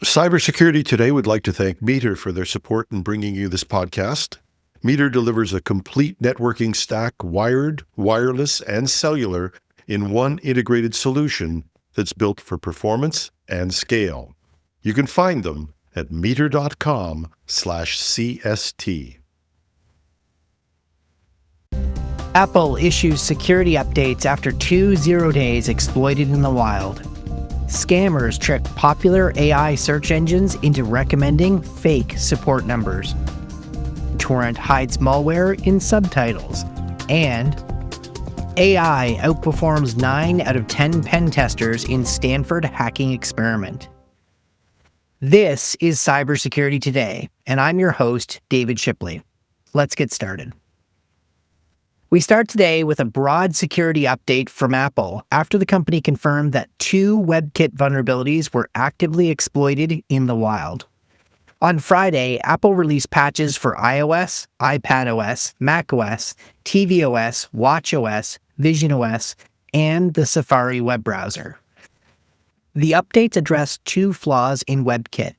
Cybersecurity Today would like to thank Meter for their support in bringing you this podcast. Meter delivers a complete networking stack, wired, wireless, and cellular, in one integrated solution that's built for performance and scale. You can find them at meter.com/CST. Apple issues security updates after 2 zero-days exploited in the wild. Scammers trick popular AI search engines into recommending fake support numbers. Torrent hides malware in subtitles. And AI outperforms 9 out of 10 pen testers in Stanford hacking experiment. This is Cybersecurity Today, and I'm your host, David Shipley. Let's get started. We start today with a broad security update from Apple after the company confirmed that 2 WebKit vulnerabilities were actively exploited in the wild. On Friday, Apple released patches for iOS, iPadOS, macOS, tvOS, watchOS, visionOS, and the Safari web browser. The updates address 2 flaws in WebKit,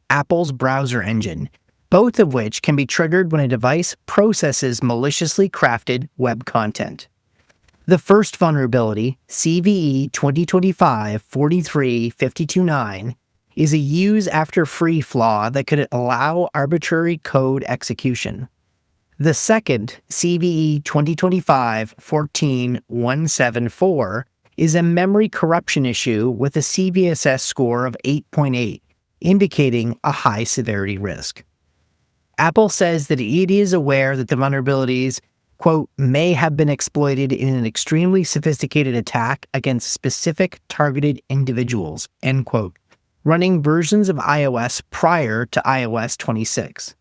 Apple's browser engine, both of which can be triggered when a device processes maliciously crafted web content. The first vulnerability, CVE 2025-43-529, is a use-after-free flaw that could allow arbitrary code execution. The second, CVE 2025-14-174, is a memory corruption issue with a CVSS score of 8.8, indicating a high-severity risk. Apple says that it is aware that the vulnerabilities, quote, may have been exploited in an extremely sophisticated attack against specific targeted individuals, end quote, running versions of iOS prior to iOS 26.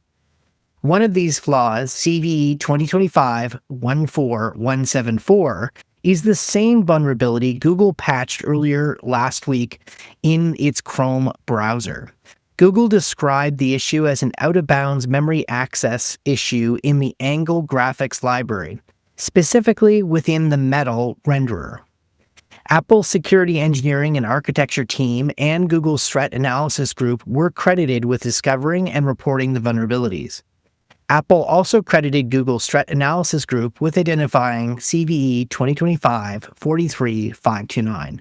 One of these flaws, CVE 2025-14174, is the same vulnerability Google patched earlier last week in its Chrome browser. Google described the issue as an out-of-bounds memory access issue in the Angle graphics library, specifically within the Metal renderer. Apple's security engineering and architecture team and Google's threat analysis group were credited with discovering and reporting the vulnerabilities. Apple also credited Google's threat analysis group with identifying CVE 2025-43-529.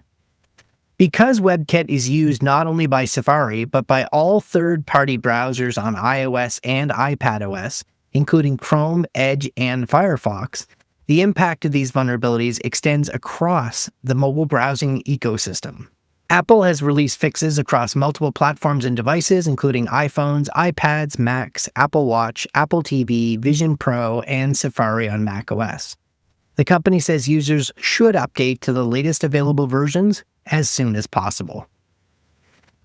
Because WebKit is used not only by Safari, but by all third-party browsers on iOS and iPadOS, including Chrome, Edge, and Firefox, the impact of these vulnerabilities extends across the mobile browsing ecosystem. Apple has released fixes across multiple platforms and devices, including iPhones, iPads, Macs, Apple Watch, Apple TV, Vision Pro, and Safari on macOS. The company says users should update to the latest available versions as soon as possible.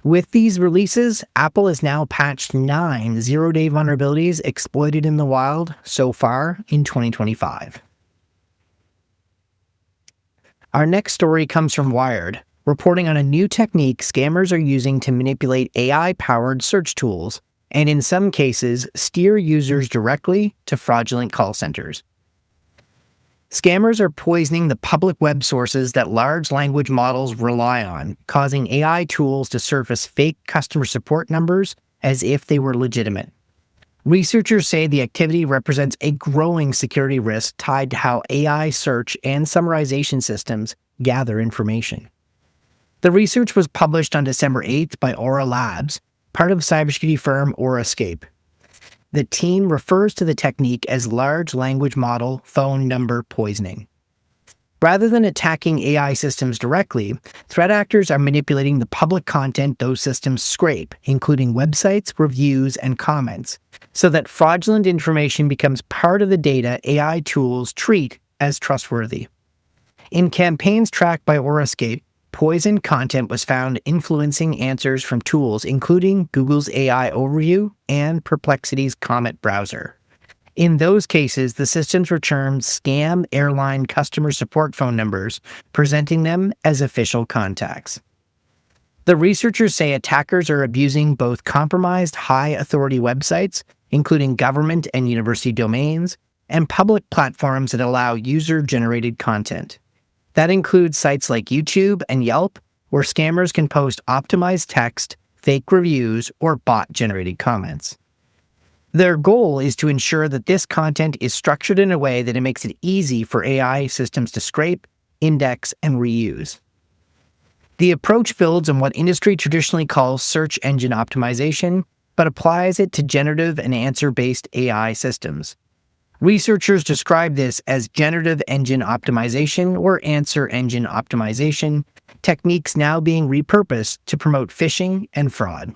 With these releases, Apple has now patched 9 zero-day vulnerabilities exploited in the wild so far in 2025. Our next story comes from Wired, reporting on a new technique scammers are using to manipulate AI-powered search tools, and in some cases, steer users directly to fraudulent call centers. Scammers are poisoning the public web sources that large language models rely on, causing AI tools to surface fake customer support numbers as if they were legitimate. Researchers say the activity represents a growing security risk tied to how AI search and summarization systems gather information. The research was published on December 8th by Aura Labs, part of cybersecurity firm Aurascape. The team refers to the technique as large language model phone number poisoning. Rather than attacking AI systems directly, threat actors are manipulating the public content those systems scrape, including websites, reviews, and comments, so that fraudulent information becomes part of the data AI tools treat as trustworthy. In campaigns tracked by Aurascape, poisoned content was found influencing answers from tools including Google's AI Overview and Perplexity's Comet browser. In those cases, the systems returned scam airline customer support phone numbers, presenting them as official contacts. The researchers say attackers are abusing both compromised high-authority websites, including government and university domains, and public platforms that allow user-generated content. That includes sites like YouTube and Yelp, where scammers can post optimized text, fake reviews, or bot-generated comments. Their goal is to ensure that this content is structured in a way that it makes it easy for AI systems to scrape, index, and reuse. The approach builds on what industry traditionally calls search engine optimization, but applies it to generative and answer-based AI systems. Researchers describe this as generative engine optimization or answer engine optimization, techniques now being repurposed to promote phishing and fraud.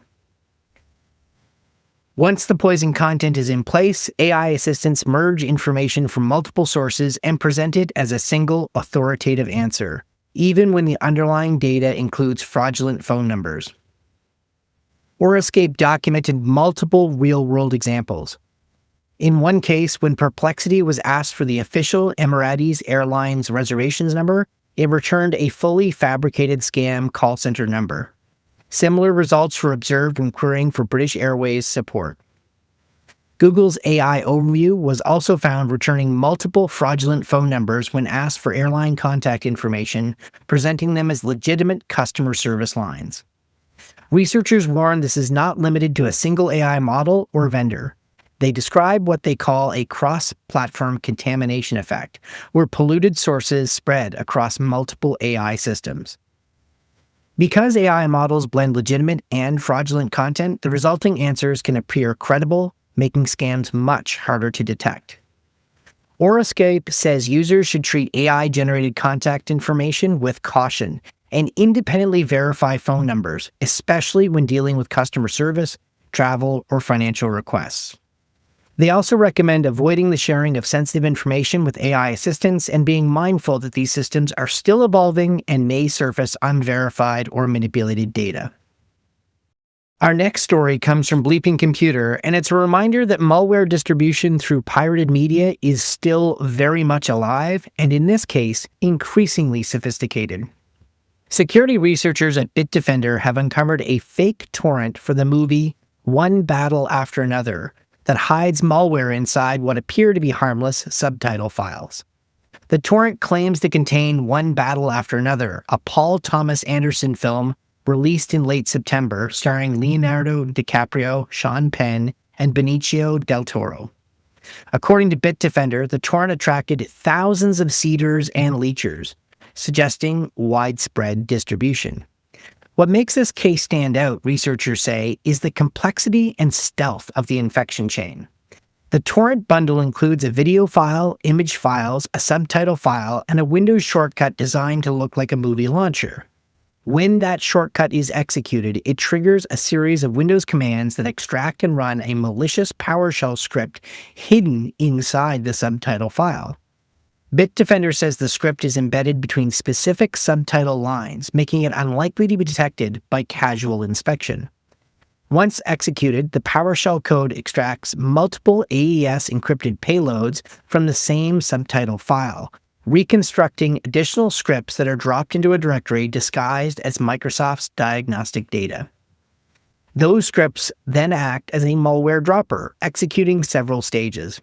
Once the poison content is in place, AI assistants merge information from multiple sources and present it as a single authoritative answer, even when the underlying data includes fraudulent phone numbers. Orascape documented multiple real-world examples. In one case, when Perplexity was asked for the official Emirates Airlines reservations number, it returned a fully fabricated scam call center number. Similar results were observed when querying for British Airways support. Google's AI Overview was also found returning multiple fraudulent phone numbers when asked for airline contact information, presenting them as legitimate customer service lines. Researchers warn this is not limited to a single AI model or vendor. They describe what they call a cross-platform contamination effect, where polluted sources spread across multiple AI systems. Because AI models blend legitimate and fraudulent content, the resulting answers can appear credible, making scams much harder to detect. Orascape says users should treat AI-generated contact information with caution and independently verify phone numbers, especially when dealing with customer service, travel, or financial requests. They also recommend avoiding the sharing of sensitive information with AI assistants and being mindful that these systems are still evolving and may surface unverified or manipulated data. Our next story comes from Bleeping Computer, and it's a reminder that malware distribution through pirated media is still very much alive, and in this case, increasingly sophisticated. Security researchers at Bitdefender have uncovered a fake torrent for the movie One Battle After Another that hides malware inside what appear to be harmless subtitle files. The torrent claims to contain One Battle After Another, a Paul Thomas Anderson film released in late September starring Leonardo DiCaprio, Sean Penn, and Benicio del Toro. According to Bitdefender, the torrent attracted thousands of seeders and leechers, suggesting widespread distribution. What makes this case stand out, researchers say, is the complexity and stealth of the infection chain. The torrent bundle includes a video file, image files, a subtitle file, and a Windows shortcut designed to look like a movie launcher. When that shortcut is executed, it triggers a series of Windows commands that extract and run a malicious PowerShell script hidden inside the subtitle file. Bitdefender says the script is embedded between specific subtitle lines, making it unlikely to be detected by casual inspection. Once executed, the PowerShell code extracts multiple AES encrypted payloads from the same subtitle file, reconstructing additional scripts that are dropped into a directory disguised as Microsoft's diagnostic data. Those scripts then act as a malware dropper, executing several stages.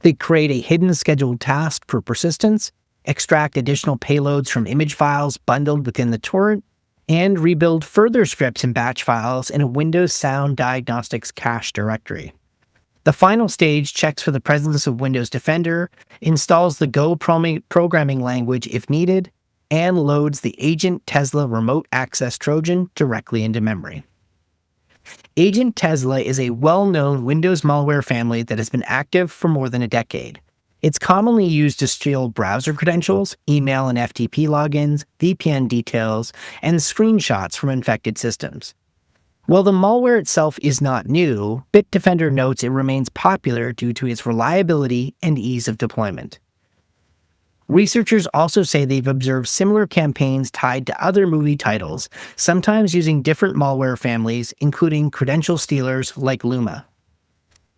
They create a hidden scheduled task for persistence, extract additional payloads from image files bundled within the torrent, and rebuild further scripts and batch files in a Windows Sound Diagnostics cache directory. The final stage checks for the presence of Windows Defender, installs the Go programming language if needed, and loads the Agent Tesla remote access Trojan directly into memory. Agent Tesla is a well-known Windows malware family that has been active for more than a decade. It's commonly used to steal browser credentials, email and FTP logins, VPN details, and screenshots from infected systems. While the malware itself is not new, Bitdefender notes it remains popular due to its reliability and ease of deployment. Researchers also say they've observed similar campaigns tied to other movie titles, sometimes using different malware families, including credential stealers like Luma.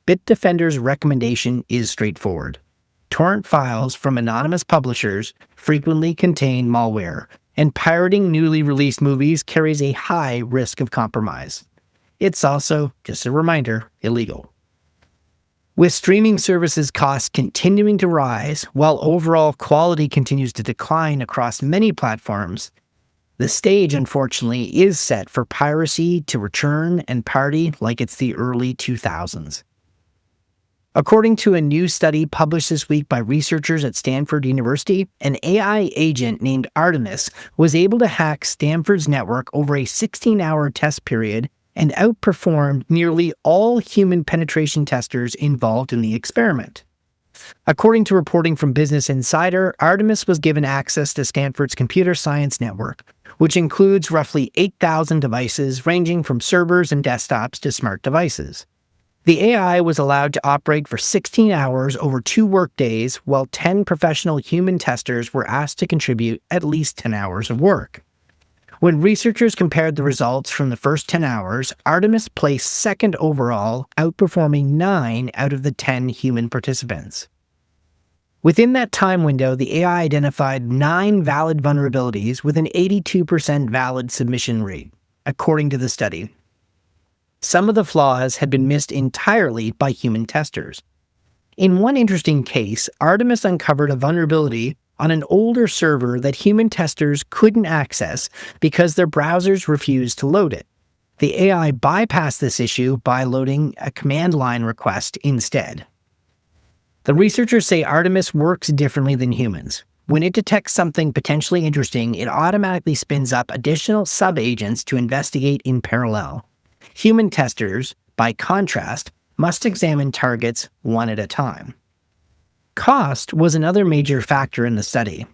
Bitdefender's recommendation is straightforward. Torrent files from anonymous publishers frequently contain malware, and pirating newly released movies carries a high risk of compromise. It's also, just a reminder, illegal. With streaming services costs continuing to rise, while overall quality continues to decline across many platforms, The stage, unfortunately, is set for piracy to return and party like it's the early 2000s. According to a new study published this week by researchers at Stanford University, an AI agent named Artemis was able to hack Stanford's network over a 16-hour test period and outperformed nearly all human penetration testers involved in the experiment. According to reporting from Business Insider, Artemis was given access to Stanford's computer science network, which includes roughly 8,000 devices ranging from servers and desktops to smart devices. The AI was allowed to operate for 16 hours over 2 workdays, while 10 professional human testers were asked to contribute at least 10 hours of work. When researchers compared the results from the first 10 hours, Artemis placed second overall, outperforming 9 out of the 10 human participants. Within that time window, the AI identified 9 valid vulnerabilities with an 82% valid submission rate, according to the study. Some of the flaws had been missed entirely by human testers. In one interesting case, Artemis uncovered a vulnerability on an older server that human testers couldn't access because their browsers refused to load it. The AI bypassed this issue by loading a command line request instead. The researchers say Artemis works differently than humans. When it detects something potentially interesting, it automatically spins up additional sub-agents to investigate in parallel. Human testers, by contrast, must examine targets one at a time. Cost was another major factor in the study.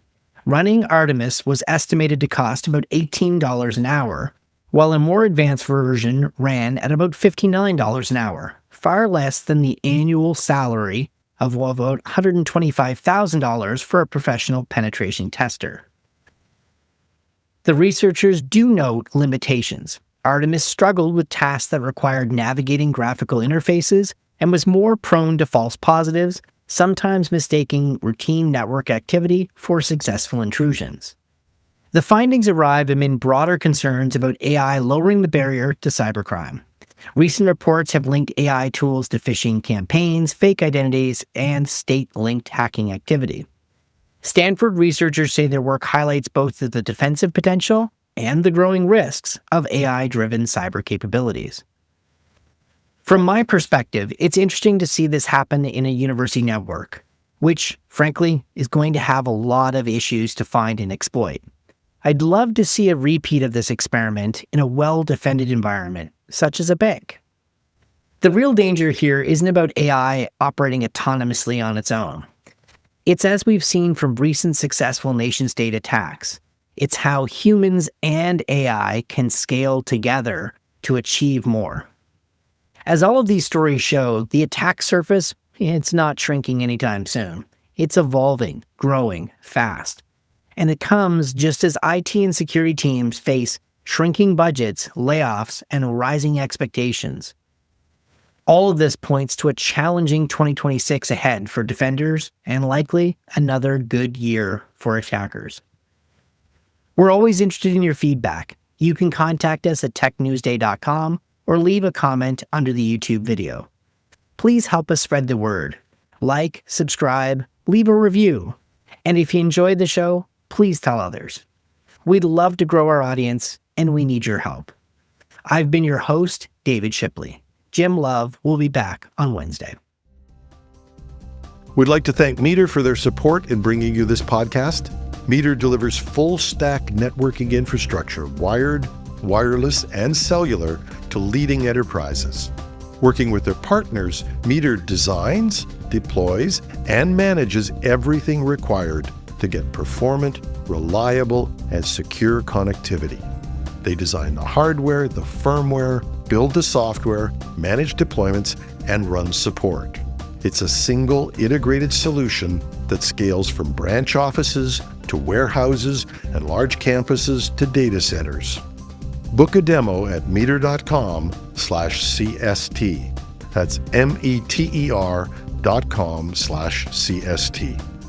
Running Artemis was estimated to cost about $18 an hour, while a more advanced version ran at about $59 an hour, far less than the annual salary of about $125,000 for a professional penetration tester. The researchers do note limitations. Artemis struggled with tasks that required navigating graphical interfaces and was more prone to false positives, sometimes mistaking routine network activity for successful intrusions. The findings arrive amid broader concerns about AI lowering the barrier to cybercrime. Recent reports have linked AI tools to phishing campaigns, fake identities, and state-linked hacking activity. Stanford researchers say their work highlights both the defensive potential and the growing risks of AI-driven cyber capabilities. From my perspective, it's interesting to see this happen in a university network, which, frankly, is going to have a lot of issues to find and exploit. I'd love to see a repeat of this experiment in a well-defended environment, such as a bank. The real danger here isn't about AI operating autonomously on its own. It's as we've seen from recent successful nation-state attacks. It's how humans and AI can scale together to achieve more. As all of these stories show, the attack surface, it's not shrinking anytime soon. It's evolving, growing fast. And it comes just as IT and security teams face shrinking budgets, layoffs, and rising expectations. All of this points to a challenging 2026 ahead for defenders and likely another good year for attackers. We're always interested in your feedback. You can contact us at technewsday.com or leave a comment under the YouTube video. Please help us spread the word. Like, subscribe, leave a review. And if you enjoyed the show, please tell others. We'd love to grow our audience, and we need your help. I've been your host, David Shipley. Jim Love will be back on Wednesday. We'd like to thank Meter for their support in bringing you this podcast. Meter delivers full-stack networking infrastructure, wired, wireless, and cellular, to leading enterprises. Working with their partners, Meter designs, deploys, and manages everything required to get performant, reliable, and secure connectivity. They design the hardware, the firmware, build the software, manage deployments, and run support. It's a single integrated solution that scales from branch offices to warehouses and large campuses to data centers. Book a demo at meter.com/CST. That's METER.com/CST.